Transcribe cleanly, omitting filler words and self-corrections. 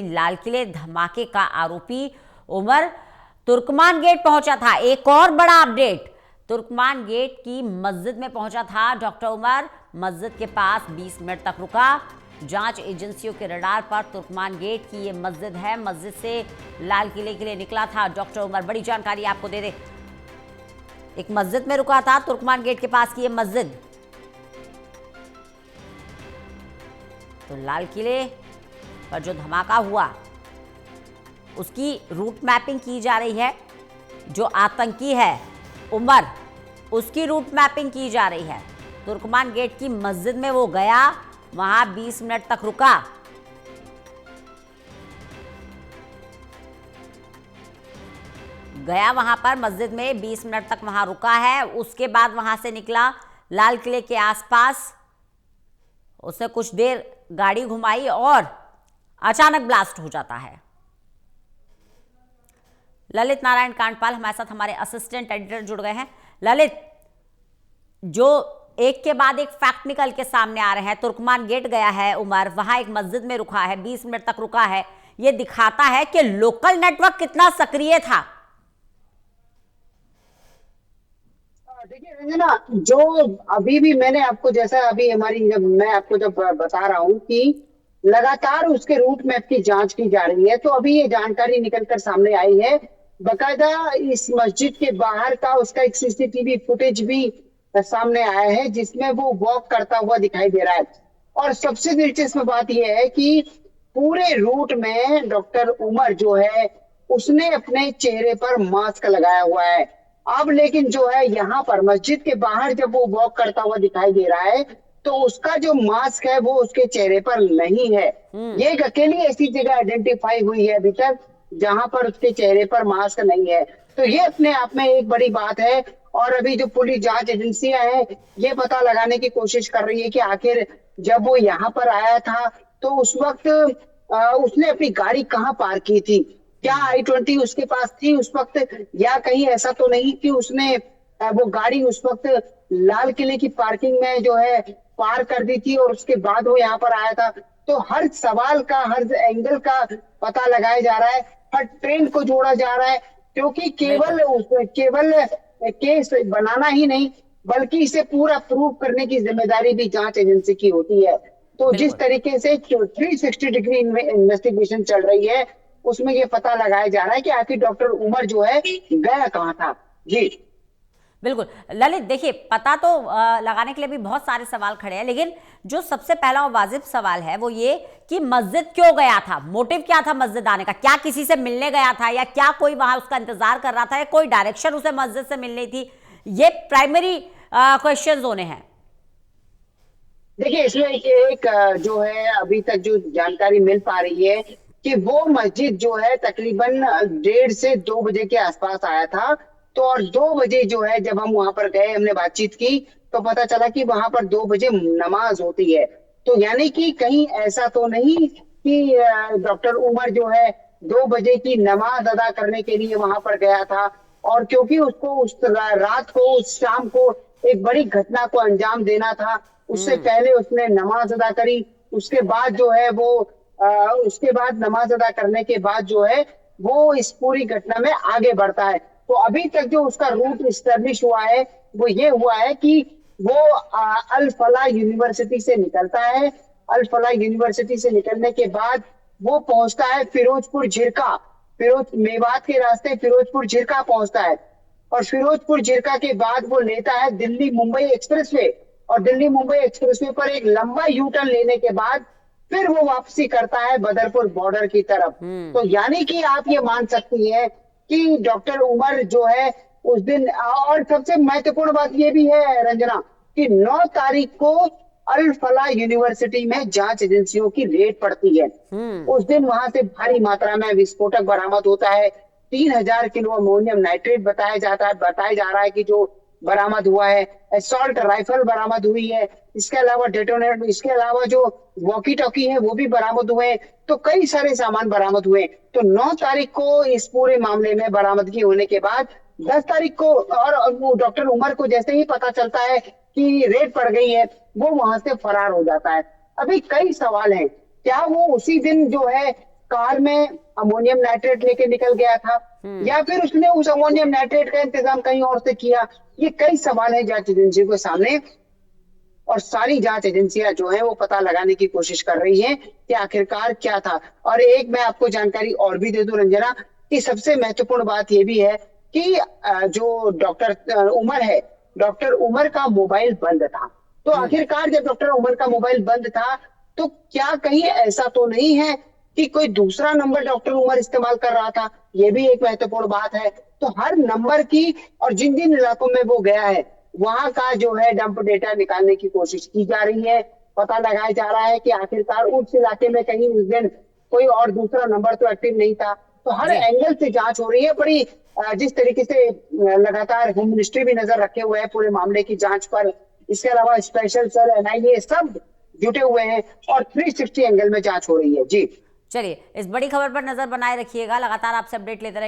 लाल किले धमाके का आरोपी उमर तुर्कमान गेट पहुंचा था। एक और बड़ा अपडेट, तुर्कमान गेट की मस्जिद में पहुंचा था डॉक्टर उमर। मस्जिद के पास 20 मिनट तक रुका। जांच एजेंसियों के रडार पर तुर्कमान गेट की ये मस्जिद है। मस्जिद से लाल किले के लिए निकला था डॉक्टर उमर। बड़ी जानकारी आपको दे दे, एक मस्जिद में रुका था तुर्कमान गेट के पास की ये मस्जिद। तो लाल किले पर जो धमाका हुआ उसकी रूट मैपिंग की जा रही है। जो आतंकी है उमर, उसकी रूट मैपिंग की जा रही है। तुर्कमान गेट की मस्जिद में वो गया, वहां 20 मिनट तक रुका। गया वहां पर मस्जिद में 20 मिनट तक वहां रुका है। उसके बाद वहां से निकला लाल किले के आसपास। उसने कुछ देर गाड़ी घुमाई और अचानक ब्लास्ट हो जाता है। ललित नारायण कांडपाल हमारे साथ, हमारे असिस्टेंट एडिटर जुड़ गए हैं। ललित, जो एक के बाद एक फैक्ट निकल के सामने आ रहे हैं, तुर्कमान गेट गया है उमर, वहां एक मस्जिद में रुका है, 20 मिनट तक रुका है। यह दिखाता है कि लोकल नेटवर्क कितना सक्रिय था। देखिए रंजना, जो अभी भी मैंने आपको, जैसा अभी मैं आपको जब बता रहा हूँ कि लगातार उसके रूट मैप की जांच की जा रही है, तो अभी ये जानकारी निकलकर सामने आई है। बकायदा इस मस्जिद के बाहर का उसका एक सीसीटीवी फुटेज भी सामने आया है, जिसमें वो वॉक करता हुआ दिखाई दे रहा है। और सबसे दिलचस्प बात यह है कि पूरे रूट में डॉक्टर उमर जो है उसने अपने चेहरे पर मास्क लगाया हुआ है। अब लेकिन जो है यहाँ पर मस्जिद के बाहर जब वो वॉक करता हुआ दिखाई दे रहा है, तो उसका जो मास्क है वो उसके चेहरे पर नहीं है। ये एक अकेली ऐसी जगह आइडेंटिफाई हुई है अभी तक जहां पर उसके चेहरे पर मास्क नहीं है। तो ये अपने आप में एक बड़ी बात है। और अभी जो पुलिस जांच एजेंसियां हैं ये पता लगाने की कोशिश कर रही है कि आखिर जब वो यहाँ पर आया था तो उस वक्त उसने अपनी गाड़ी कहाँ पार्क की थी। क्या I-20 उसके पास थी उस वक्त, या कहीं ऐसा तो नहीं कि उसने वो गाड़ी उस वक्त लाल किले की पार्किंग में जो है पार कर दी थी और उसके बाद वो यहाँ पर आया था। तो हर सवाल का, हर एंगल का पता लगाया जा रहा है, हर ट्रेंड को जोड़ा जा रहा है, क्योंकि केवल केस बनाना ही नहीं बल्कि इसे पूरा प्रूव करने की जिम्मेदारी भी जांच एजेंसी की होती है। तो जिस तरीके से 360 डिग्री इन्वेस्टिगेशन चल रही है उसमें ये पता लगाया जा रहा है कि आखिर डॉक्टर उमर जो है गया कहाँ था। जी बिल्कुल ललित, देखिए पता तो लगाने के लिए भी बहुत सारे सवाल खड़े हैं, लेकिन जो सबसे पहला और वाजिब सवाल है वो ये कि मस्जिद क्यों गया था, मोटिव क्या था मस्जिद आने का? क्या किसी से मिलने गया था या क्या कोई वहां उसका इंतजार कर रहा था या कोई डायरेक्शन उसे मस्जिद से मिलनी थी? ये प्राइमरी क्वेश्चन होने हैं। देखिए इसमें एक जो है अभी तक जो जानकारी मिल पा रही है कि वो मस्जिद जो है तकरीबन 1:30 से 2 बजे के आसपास आया था। तो और 2 बजे जो है जब हम वहां पर गए, हमने बातचीत की तो पता चला कि वहां पर 2 बजे नमाज होती है। तो यानी कि कहीं ऐसा तो नहीं कि डॉक्टर उमर जो है 2 बजे की नमाज अदा करने के लिए वहां पर गया था। और क्योंकि उसको उस रात को, उस शाम को एक बड़ी घटना को अंजाम देना था, उससे पहले उसने नमाज अदा करी। उसके बाद जो है वो उसके बाद नमाज अदा करने के बाद जो है वो इस पूरी घटना में आगे बढ़ता है। तो अभी तक जो उसका रूट इस्टेब्लिश हुआ है वो ये हुआ है कि वो अल फलाह यूनिवर्सिटी से निकलता है। अल फलाह यूनिवर्सिटी से निकलने के बाद वो पहुंचता है फिरोजपुर झिरका, मेवात के रास्ते फिरोजपुर झिरका पहुंचता है। और फिरोजपुर झिरका के बाद वो लेता है दिल्ली मुंबई एक्सप्रेसवे, और दिल्ली मुंबई एक्सप्रेसवे पर एक लंबा यू टर्न लेने के बाद फिर वो वापसी करता है बदरपुर बॉर्डर की तरफ। तो यानी कि आप ये मान सकती हैं कि डॉक्टर उमर जो है उस दिन, और सबसे महत्वपूर्ण बात ये भी है रंजना कि 9 तारीख को अल फलाह यूनिवर्सिटी में जांच एजेंसियों की रेड पड़ती है। उस दिन वहां से भारी मात्रा में विस्फोटक बरामद होता है। 3000 किलो अमोनियम नाइट्रेट बताया जा रहा है कि जो बरामद हुआ है। असॉल्ट राइफल बरामद हुई है। इसके अलावा डेटोनेटर, इसके अलावा जो वॉकी टॉकी है वो भी बरामद हुए हैं। तो कई सारे सामान बरामद हुए। तो 9 तारीख को इस पूरे मामले में बरामदगी होने के बाद 10 तारीख को और डॉक्टर उमर को जैसे ही पता चलता है कि रेड पड़ गई है वो वहां से फरार हो जाता है। अभी कई सवाल हैं, क्या वो उसी दिन जो है कार में अमोनियम नाइट्रेट लेके निकल गया था, या फिर उसने उस अमोनियम नाइट्रेट का इंतजाम कहीं और से किया? ये कई सवाल हैं जांच एजेंसी के सामने, और सारी जांच एजेंसियां जो है वो पता लगाने की कोशिश कर रही हैं कि आखिरकार क्या था। और एक मैं आपको जानकारी और भी दे दूं रंजना, कि सबसे महत्वपूर्ण बात ये भी है कि जो डॉक्टर उमर है, डॉक्टर उमर का मोबाइल बंद था। तो आखिरकार जब डॉक्टर उमर का मोबाइल बंद था, तो क्या कहीं ऐसा तो नहीं है कि कोई दूसरा नंबर डॉक्टर उमर इस्तेमाल कर रहा था? ये भी एक महत्वपूर्ण बात है। तो हर नंबर की, और जिन जिन इलाकों में वो गया है, वहां का जो है डंप डेटा निकालने की कोशिश की जा रही है। पता लगाया जा रहा है कि आखिरकार उस इलाके में कहीं उस दिन कोई और दूसरा नंबर तो एक्टिव नहीं था। तो हर जी एंगल से जांच हो रही है। बड़ी जिस तरीके से लगातार होम मिनिस्ट्री भी नजर रखे हुए है पूरे मामले की जांच पर, इसके अलावा स्पेशल सेल, एनआईए सब जुटे हुए हैं, और 360 एंगल में जांच हो रही है। जी चलिए, इस बड़ी खबर पर नजर बनाए रखिएगा, लगातार आपसे अपडेट लेते रहेंगे।